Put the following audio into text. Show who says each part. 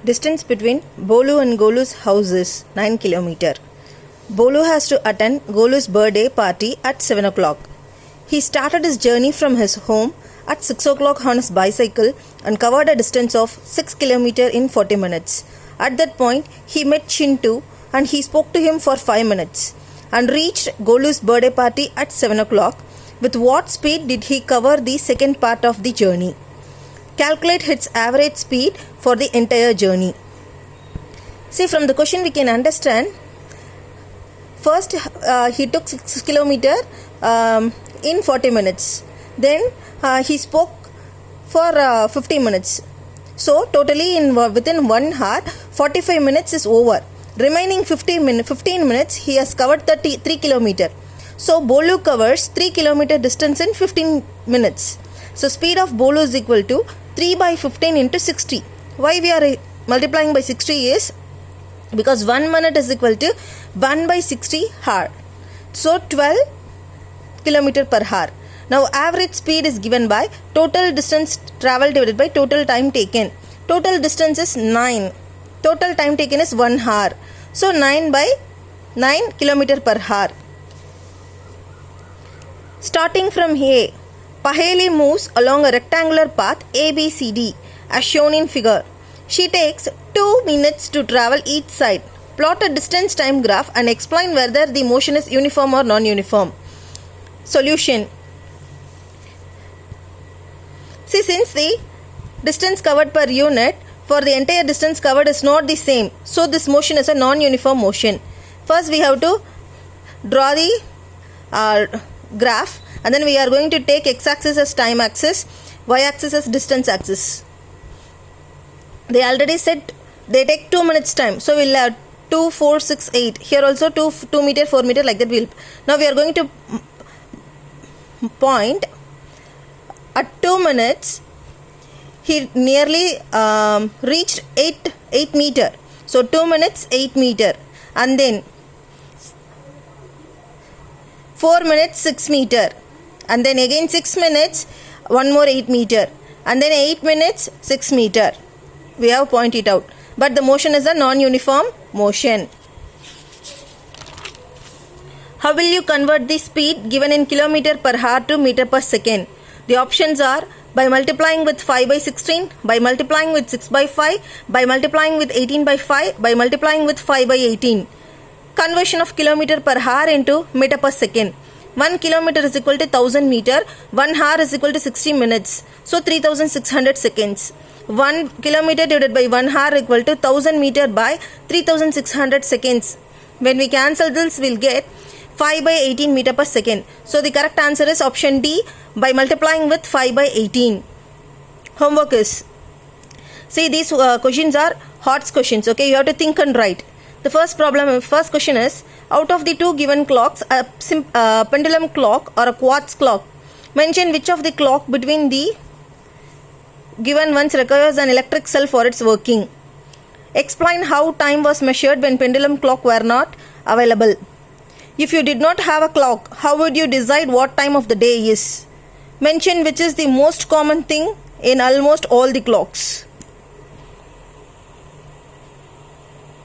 Speaker 1: Distance between Bolu and Golu's house is 9 km. Bolu has to attend Golu's birthday party at 7 o'clock. He started his journey from his home at 6 o'clock on his bicycle and covered a distance of 6 km in 40 minutes. At that point, he met Chintu and he spoke to him for 5 minutes and reached Golu's birthday party at 7 o'clock. With what speed did he cover the second part of the journey? Calculate its average speed for the entire journey. See, from the question we can understand, first he took 6 km in 40 minutes. Then he spoke for 50 minutes. So totally within 1 hour, 45 minutes is over. Remaining 15 minutes, he has covered 3 km. So Bolu covers 3 km distance in 15 minutes. So speed of Bolu is equal to 3 by 15 into 60. Why we are multiplying by 60 is because 1 minute is equal to 1 by 60 hour. So 12 km per hour. Now average speed is given by total distance traveled divided by total time taken. Total distance is 9. Total time taken is 1 hour. So 9 by 9 km per hour. Starting from here, Paheli moves along a rectangular path ABCD as shown in figure. She takes 2 minutes to travel each side. Plot a distance time graph and explain whether the motion is uniform or non-uniform. Solution. See, since the distance covered per unit for the entire distance covered is not the same, so this motion is a non-uniform motion. First we have to draw the graph, and then we are going to take x-axis as time axis, y-axis as distance axis. They already said they take 2 minutes time, so we'll have 2, 4, 6, 8. Here also 2 meter, 4 meter, like that. Now we are going to point at 2 minutes. He nearly reached 8 meter. So 2 minutes 8 meter, and then 4 minutes 6 meter, and then again 6 minutes 1 more 8 meter, and then 8 minutes 6 meter. We have pointed out, but the motion is a non-uniform motion. How will you convert the speed given in kilometer per hour to meter per second? The options are by multiplying with 5 by 16, by multiplying with 6 by 5, by multiplying with 18 by 5, by multiplying with 5 by 18. Conversion of kilometer per hour into meter per second. 1 kilometer is equal to 1000 meter, 1 hour is equal to 60 minutes, so 3600 seconds. 1 kilometer divided by 1 hour equal to 1000 meter by 3600 seconds. When we cancel this, we'll get 5 by 18 meter per second. So the correct answer is option D, by multiplying with 5 by 18. Homework is, see, these questions are HOTS questions. Okay, you have to think and write. The first question is, out of the 2 given clocks, a pendulum clock or a quartz clock, mention which of the clock between the given ones requires an electric cell for its working. Explain how time was measured when pendulum clock were not available. If you did not have a clock, how would you decide what time of the day is? Mention which is the most common thing in almost all the clocks.